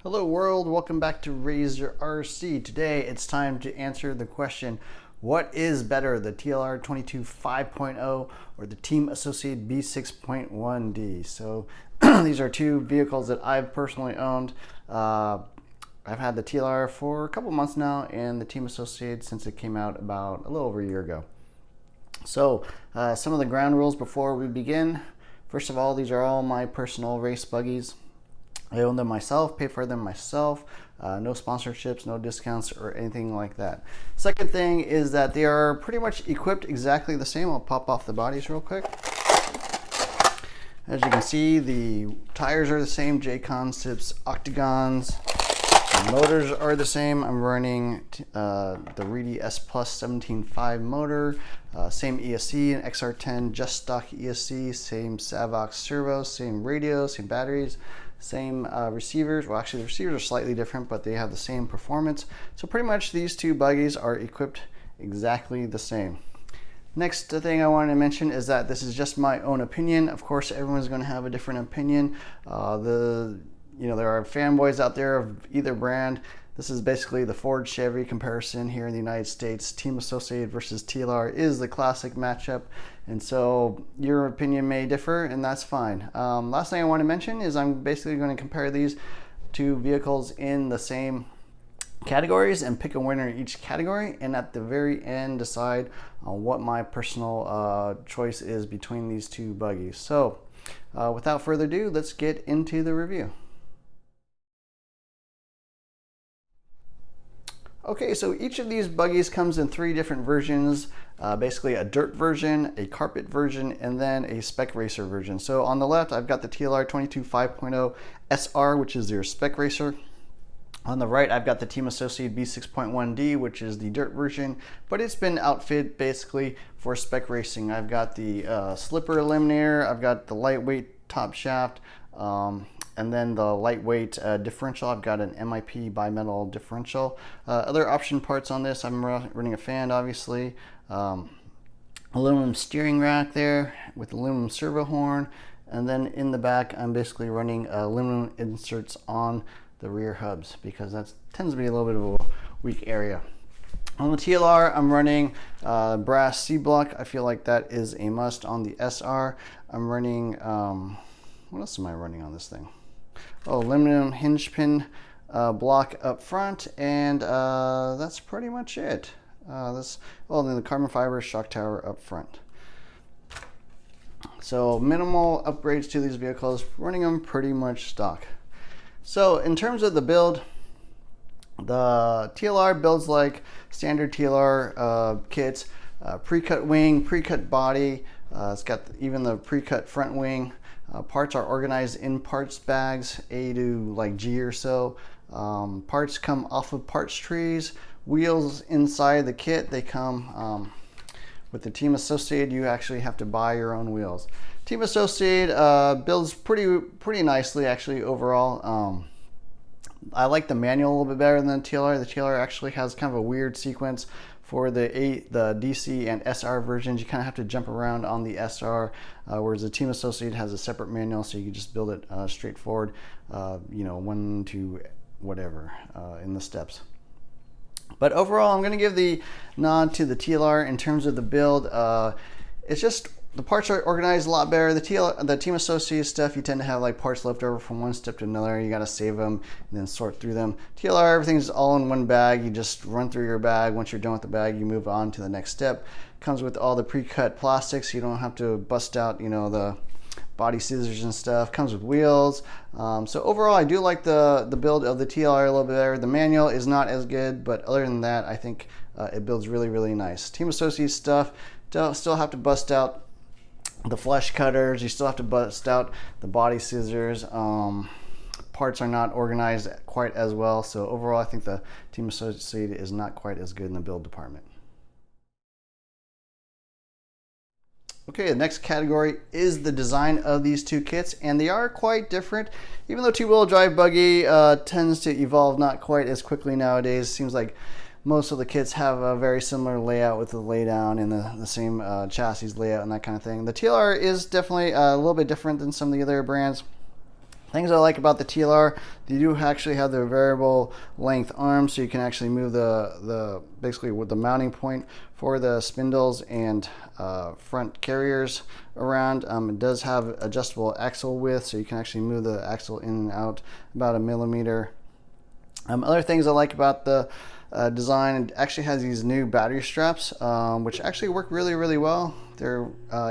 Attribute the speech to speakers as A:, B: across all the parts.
A: Hello world, welcome back to Raise Your RC. Today it's time to answer the question, what is better, the TLR 22.5.0 or the Team Associated B6.1D? So these are two vehicles that I've personally owned. I've had the TLR for a couple months now and the Team Associated since it came out about a little over a year ago. So some of the ground rules before we begin. First of all, these are all my personal race buggies. I own them myself, pay for them myself, no sponsorships, no discounts or anything like that. Second thing is that they are pretty much equipped exactly the same. I'll pop off the bodies real quick. As you can see, the tires are the same, J-Cons, tips, octagons. The motors are the same. I'm running the Reedy S Plus 17.5 motor, same ESC and XR10, just stock ESC, same Savox servos, same radios, same batteries, same receivers. Well, actually the receivers are slightly different, but they have the same performance. So pretty much these two buggies are equipped exactly the same. Next thing I wanted to mention is that this is just my own opinion. Of course, everyone's going to have a different opinion. There are fanboys out there of either brand. This is basically the Ford Chevy comparison here in the United States. Team Associated versus TLR is the classic matchup. And so your opinion may differ, and that's fine. Last thing I want to mention is I'm basically going to compare these two vehicles in the same categories and pick a winner in each category, and at the very end decide on what my personal choice is between these two buggies. So without further ado, let's get into the review. Okay, so each of these buggies comes in three different versions, basically a dirt version, a carpet version, and then a spec racer version. So on the left, I've got the TLR 22.5.0 SR, which is their spec racer. On the right, I've got the Team Associated B6.1D, which is the dirt version, but it's been outfitted basically for spec racing. I've got the slipper eliminator, I've got the lightweight top shaft, and then the lightweight differential. I've got an MIP bimetal differential. Other option parts on this, I'm running a fan, obviously. Aluminum steering rack there with aluminum servo horn. And then in the back, I'm basically running aluminum inserts on the rear hubs because that tends to be a little bit of a weak area. On the TLR, I'm running brass C-block. I feel like that is a must. On the SR, I'm running, what else am I running on this thing? Oh, aluminum hinge pin block up front, and that's pretty much it. Then the carbon fiber shock tower up front. So minimal upgrades to these vehicles, running them pretty much stock. So in terms of the build, the TLR builds like standard TLR kits, pre-cut wing, pre-cut body. It's got even the pre-cut front wing. Parts are organized in parts bags, A to like G or so. Parts come off of parts trees. Wheels inside the kit, they come with the Team Associated. You actually have to buy your own wheels. Team Associated builds pretty nicely actually overall. I like the manual a little bit better than the TLR. The TLR actually has kind of a weird sequence. For the DC and SR versions, you kind of have to jump around on the SR, whereas the Team Associated has a separate manual, so you can just build it straightforward, 1 to whatever in the steps. But overall, I'm going to give the nod to the TLR in terms of the build. It's just the parts are organized a lot better. The Team Associated stuff, you tend to have like parts left over from one step to another. You got to save them and then sort through them. TLR, everything's all in one bag. You just run through your bag. Once you're done with the bag, you move on to the next step. Comes with all the pre-cut plastics. You don't have to bust out, the body scissors and stuff. Comes with wheels. So overall, I do like the build of the TLR a little bit better. The manual is not as good, but other than that, I think it builds really, really nice. Team Associated stuff, still have to bust out the flesh cutters. You still have to bust out the body scissors. Parts are not organized quite as well. So overall, I think the Team Associated is not quite as good in the build department. Okay, the next category is the design of these two kits, and they are quite different. Even though two-wheel drive buggy tends to evolve not quite as quickly nowadays, seems like most of the kits have a very similar layout with the laydown and the same chassis layout and that kind of thing. The TLR is definitely a little bit different than some of the other brands. Things I like about the TLR, they do actually have the variable length arms, so you can actually move the basically with the mounting point for the spindles and front carriers around. It does have adjustable axle width, so you can actually move the axle in and out about a millimeter. Other things I like about the design, it actually has these new battery straps, which actually work really well. They're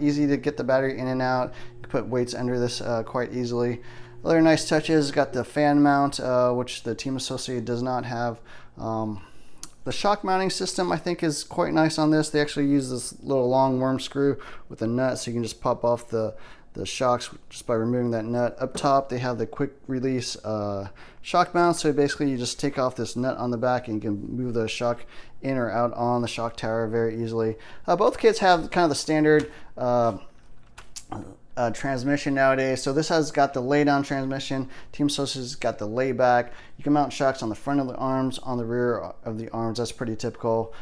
A: easy to get the battery in and out. You can put weights under this quite easily. Other nice touches, got the fan mount, which the Team Associated does not have. The shock mounting system I think is quite nice on this. They actually use this little long worm screw with a nut, so you can just pop off the shocks just by removing that nut. Up top they have the quick release shock mount, so basically you just take off this nut on the back and you can move the shock in or out on the shock tower very easily. Both kits have kind of the standard transmission nowadays. So this has got the lay down transmission. Team Associated's got the lay back. You can mount shocks on the front of the arms, on the rear of the arms. That's pretty typical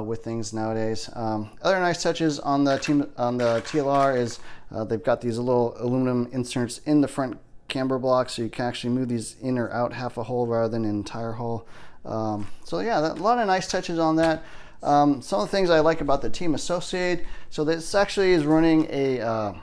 A: with things nowadays. Other nice touches on the TLR is they've got these little aluminum inserts in the front camber block, so you can actually move these in or out half a hole rather than an entire hole. So yeah, a lot of nice touches on that. Some of the things I like about the Team Associated, so this actually is running a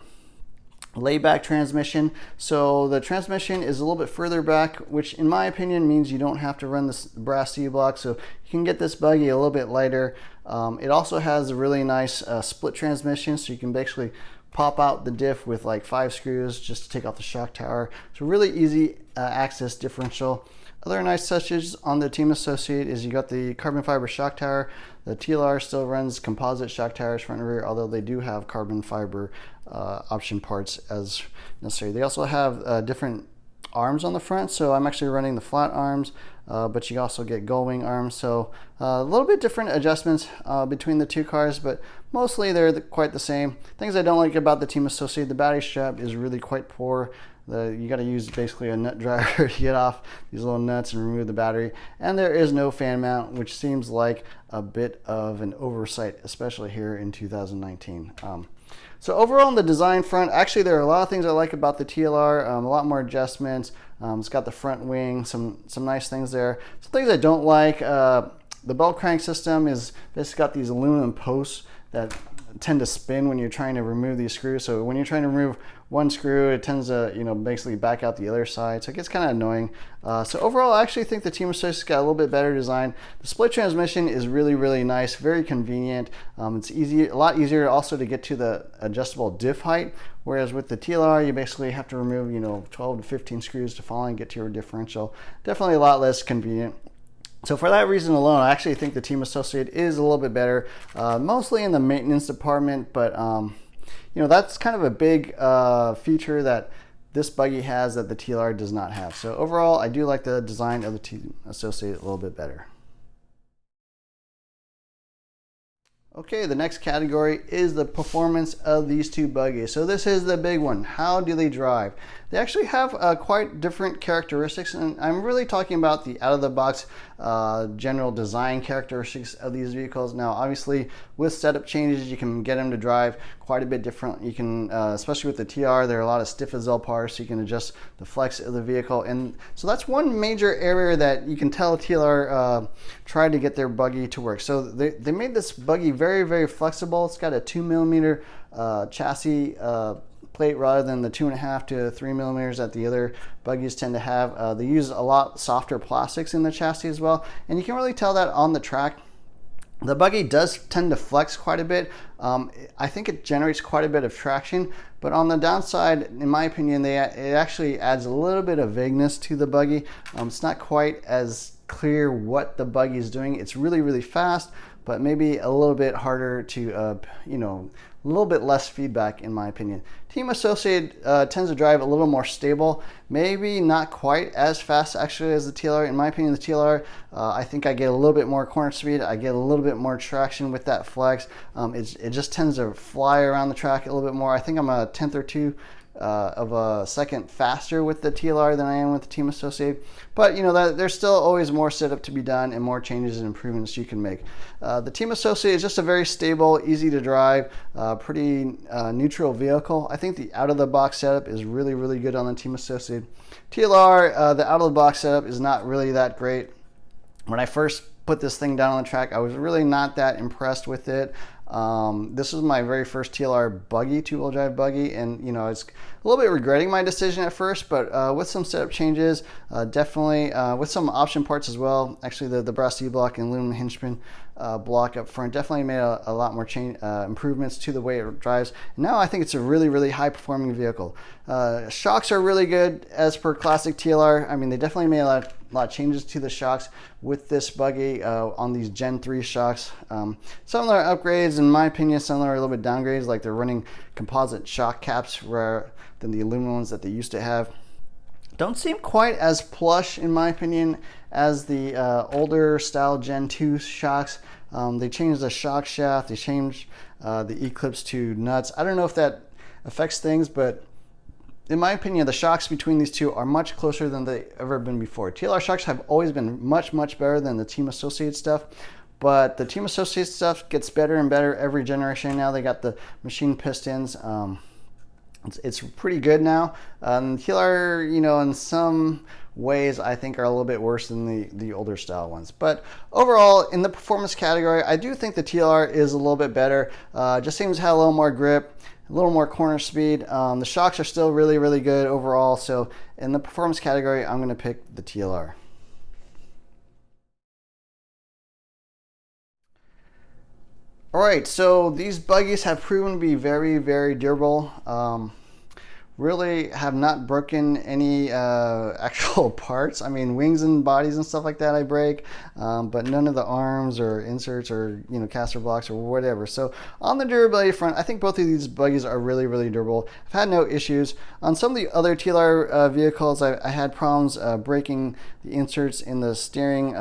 A: layback transmission. So the transmission is a little bit further back, which in my opinion means you don't have to run this brass C-block, so you can get this buggy a little bit lighter. It also has a really nice split transmission, so you can basically pop out the diff with like 5 screws just to take off the shock tower. So really easy access differential. Other nice touches on the Team Associated is you got the carbon fiber shock tower. The TLR still runs composite shock towers front and rear, although they do have carbon fiber option parts as necessary. They also have different arms on the front, so I'm actually running the flat arms, but you also get gull wing arms, so a little bit different adjustments between the two cars, but mostly they're quite the same. Things I don't like about the Team Associated, the battery strap is really quite poor. You got to use basically a nut driver to get off these little nuts and remove the battery, and there is no fan mount, which seems like a bit of an oversight, especially here in 2019. So overall on the design front, actually there are a lot of things I like about the TLR, a lot more adjustments. It's got the front wing, some nice things there. Some things I don't like, the belt crank system is basically got these aluminum posts that tend to spin when you're trying to remove these screws. So when you're trying to remove one screw, it tends to, basically back out the other side. So it gets kind of annoying. So overall, I actually think the Team Associated's got a little bit better design. The split transmission is really nice, very convenient. It's a lot easier also to get to the adjustable diff height. Whereas with the TLR, you basically have to remove, 12 to 15 screws to finally get to your differential. Definitely a lot less convenient. So for that reason alone, I actually think the Team Associated is a little bit better, mostly in the maintenance department, but that's kind of a big feature that this buggy has that the TLR does not have. So overall, I do like the design of the Team Associated a little bit better. Okay, the next category is the performance of these two buggies. So this is the big one. How do they drive? They actually have quite different characteristics, and I'm really talking about the out-of-the-box general design characteristics of these vehicles. Now, obviously, with setup changes, you can get them to drive quite a bit different. You can, especially with the TR, there are a lot of stiff as L parts, so you can adjust the flex of the vehicle. And so that's one major area that you can tell TLR tried to get their buggy to work. So they made this buggy very flexible. It's got a 2mm chassis plate rather than the 2.5 to 3 millimeters that the other buggies tend to have. They use a lot softer plastics in the chassis as well, and you can really tell that on the track. The buggy does tend to flex quite a bit. I think it generates quite a bit of traction, but on the downside, in my opinion, it actually adds a little bit of vagueness to the buggy. It's not quite as clear what the buggy is doing. It's really fast, but maybe a little bit harder to, a little bit less feedback in my opinion. Team Associated tends to drive a little more stable, maybe not quite as fast actually as the TLR. In my opinion, the TLR, I think I get a little bit more corner speed, I get a little bit more traction with that flex. It just tends to fly around the track a little bit more. I think I'm a tenth or two of a second faster with the TLR than I am with the Team Associated. But you know, that there's still always more setup to be done and more changes and improvements you can make. The Team Associated is just a very stable, easy to drive, pretty neutral vehicle. I think the out-of-the-box setup is really, really good on the Team Associated. TLR, the out-of-the-box setup is not really that great. When I first put this thing down on the track, I was really not that impressed with it. This was my very first TLR buggy, two-wheel drive buggy, and you know, it's a little bit regretting my decision at first, but with some setup changes, definitely with some option parts as well. Actually, the brass C-block and aluminum hinge pin block up front definitely made a lot more improvements to the way it drives. And now I think it's a really, really high-performing vehicle. Shocks are really good as per classic TLR. I mean, they definitely made a lot of changes to the shocks with this buggy on these Gen 3 shocks. Some of them are upgrades, in my opinion. Some of them are a little bit downgrades, like they're running composite shock caps rather than the aluminum ones that they used to have. Don't seem quite as plush, in my opinion, as the older style Gen 2 shocks. They changed the shock shaft, they changed the Eclipse to nuts. I don't know if that affects things, but in my opinion, the shocks between these two are much closer than they've ever been before. TLR shocks have always been much, much better than the Team Associated stuff, but the Team Associated stuff gets better and better every generation. Now they got the machine pistons. It's pretty good now. TLR, you know, in some ways I think are a little bit worse than the older style ones. But overall, in the performance category, I do think the TLR is a little bit better. Just seems to have a little more grip, a little more corner speed. The shocks are still really, really good overall. So in the performance category, I'm going to pick the TLR. All right, so these buggies have proven to be very, very durable. Really have not broken any actual parts. I mean, wings and bodies and stuff like that I break, but none of the arms or inserts or, you know, caster blocks or whatever. So on the durability front, I think both of these buggies are really, really durable. I've had no issues. On some of the other TLR vehicles, I had problems breaking the inserts in the steering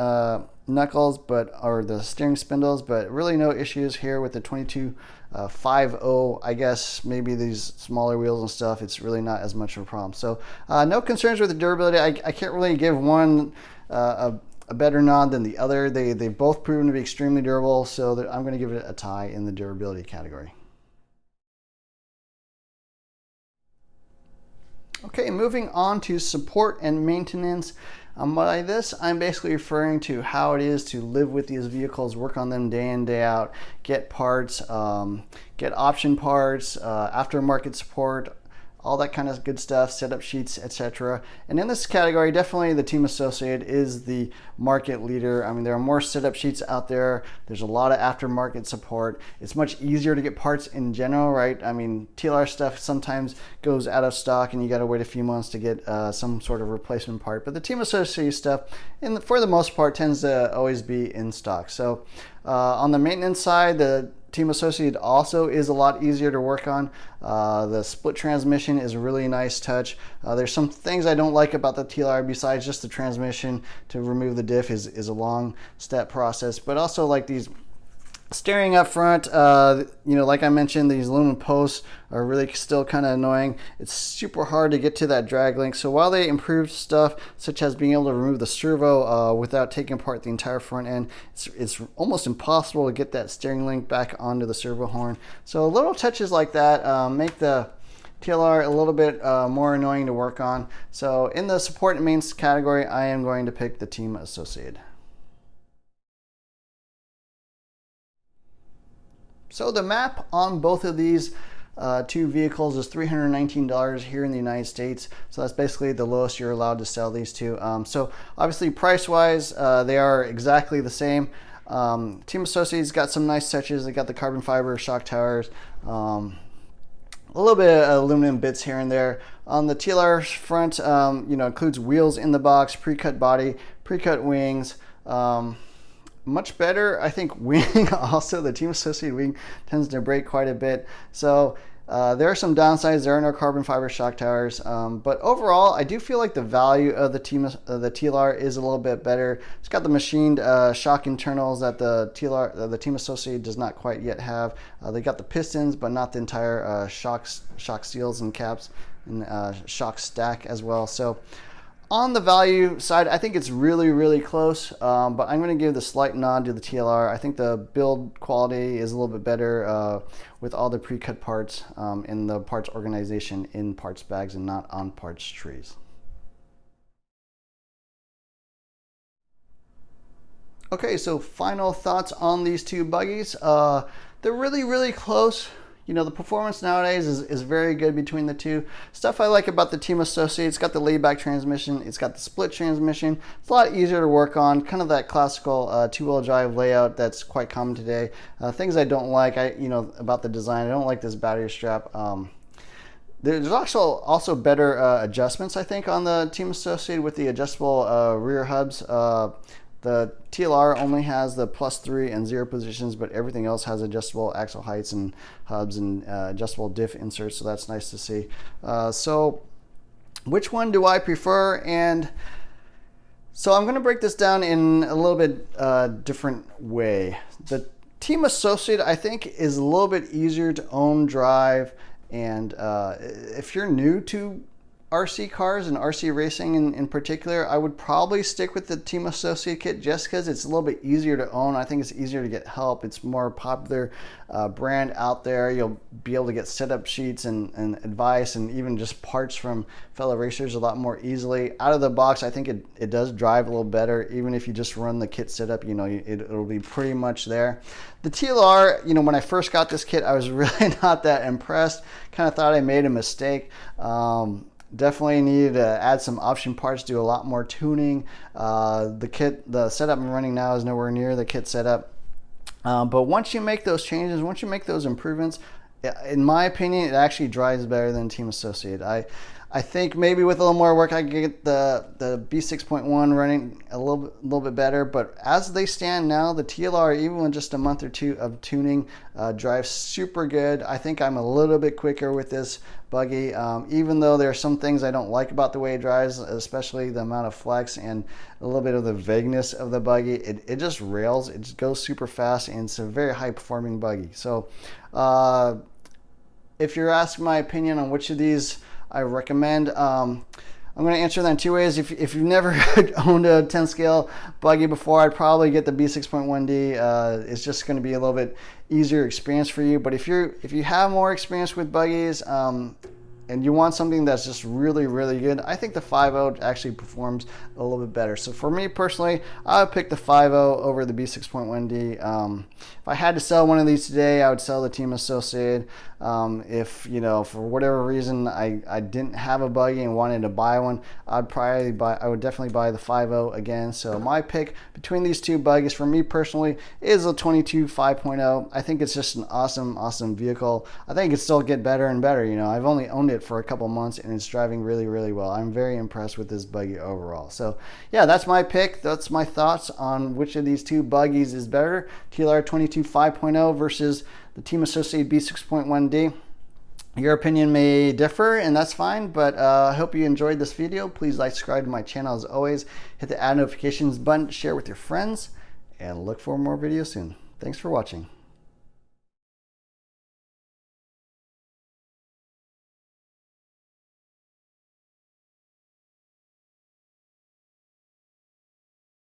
A: knuckles, or the steering spindles, but really no issues here with the 2250. I guess maybe these smaller wheels and stuff, it's really not as much of a problem. So no concerns with the durability. I can't really give one a better nod than the other. They've both proven to be extremely durable, so I'm going to give it a tie in the durability category. Okay, moving on to support and maintenance. By this, I'm basically referring to how it is to live with these vehicles, work on them day in, day out, get parts, get option parts, aftermarket support, all that kind of good stuff, setup sheets, etc. And in this category, definitely the Team Associated is the market leader. I mean, there are more setup sheets out there. There's a lot of aftermarket support. It's much easier to get parts in general, right? I mean, TLR stuff sometimes goes out of stock and you got to wait a few months to get some sort of replacement part. But the Team Associated stuff, for the most part, tends to always be in stock. So on the maintenance side, the Team Associated also is a lot easier to work on. The split transmission is a really nice touch. There's some things I don't like about the TLR besides just the transmission. To remove the diff is a long step process, but also like these steering up front, you know, like I mentioned, these aluminum posts are really still kind of annoying. It's super hard to get to that drag link. So while they improved stuff, such as being able to remove the servo without taking apart the entire front end, it's almost impossible to get that steering link back onto the servo horn. So little touches like that make the TLR a little bit more annoying to work on. So in the support and maintenance category, I am going to pick the Team Associated. So the map on both of these two vehicles is $319 here in the United States. So that's basically the lowest you're allowed to sell these two. So obviously price-wise, they are exactly the same. Team Associated's got some nice touches. They got the carbon fiber shock towers, a little bit of aluminum bits here and there. On the TLR front, you know, includes wheels in the box, pre-cut body, pre-cut wings. Much better, I think, wing. Also, the Team Associated wing tends to break quite a bit. So There are some downsides. There are no carbon fiber shock towers, but overall, I do feel like the value of the TLR is a little bit better. It's got the machined shock internals that the TLR, the Team Associated, does not quite yet have. They got the pistons, but not the entire shock seals and caps and shock stack as well. So on the value side, I think it's really, really close, but I'm going to give the slight nod to the TLR. I think the build quality is a little bit better with all the pre-cut parts in the parts organization in parts bags and not on parts trees. Okay, so final thoughts on these two buggies. They're really, really close. You know, the performance nowadays is very good between the two. Stuff I like about the Team Associated, it's got the laid-back transmission, it's got the split transmission. It's a lot easier to work on, kind of that classical two-wheel drive layout that's quite common today. Things I don't like, about the design, I don't like this battery strap. There's also better adjustments, I think, on the Team Associated with the adjustable rear hubs. The TLR only has the +3 and 0 positions, but everything else has adjustable axle heights and hubs and adjustable diff inserts, so that's nice to see. So which one do I prefer? And so I'm going to break this down in a little bit different way. The Team Associated, I think, is a little bit easier to own, drive, and if you're new to RC cars and RC racing in particular, I would probably stick with the Team Associated kit just because it's a little bit easier to own. I think it's easier to get help. It's more popular brand out there. You'll be able to get setup sheets and advice and even just parts from fellow racers a lot more easily. Out of the box, I think it does drive a little better. Even if you just run the kit setup, it'll be pretty much there. The TLR, when I first got this kit, I was really not that impressed. Kind of thought I made a mistake. Definitely needed to add some option parts, do a lot more tuning. The setup I'm running now is nowhere near the kit setup. But once you make those changes, once you make those improvements, in my opinion, it actually drives better than Team Associated. I think maybe with a little more work, I could get the B6.1 running a little bit better. But as they stand now, the TLR, even with just a month or two of tuning, drives super good. I think I'm a little bit quicker with this buggy, even though there are some things I don't like about the way it drives, especially the amount of flex and a little bit of the vagueness of the buggy. It just rails. It just goes super fast, and it's a very high performing buggy. So if you're asking my opinion on which of these I recommend, I'm going to answer that in two ways. If you've never owned a 10 scale buggy before, I'd probably get the B6.1D. It's just going to be a little bit easier experience for you. But if you have more experience with buggies and you want something that's just really, really good, I think the 5.0 actually performs a little bit better. So for me personally, I would pick the 5.0 over the B6.1D. If I had to sell one of these today, I would sell the Team Associated. If, for whatever reason, I didn't have a buggy and wanted to buy one, I would definitely buy the 5.0 again. So my pick between these two buggies for me personally is a 22 5.0. I think it's just an awesome vehicle. I think it could still get better and better. I've only owned it for a couple months and it's driving really, really well. I'm very impressed with this buggy overall. So yeah, that's my pick. That's my thoughts on which of these two buggies is better. TLR 22 5.0 versus the Team Associated B6.1D. Your opinion may differ, and that's fine, but I hope you enjoyed this video. Please like, subscribe to my channel as always. Hit the add notifications button, share with your friends, and look for more videos soon. Thanks for watching.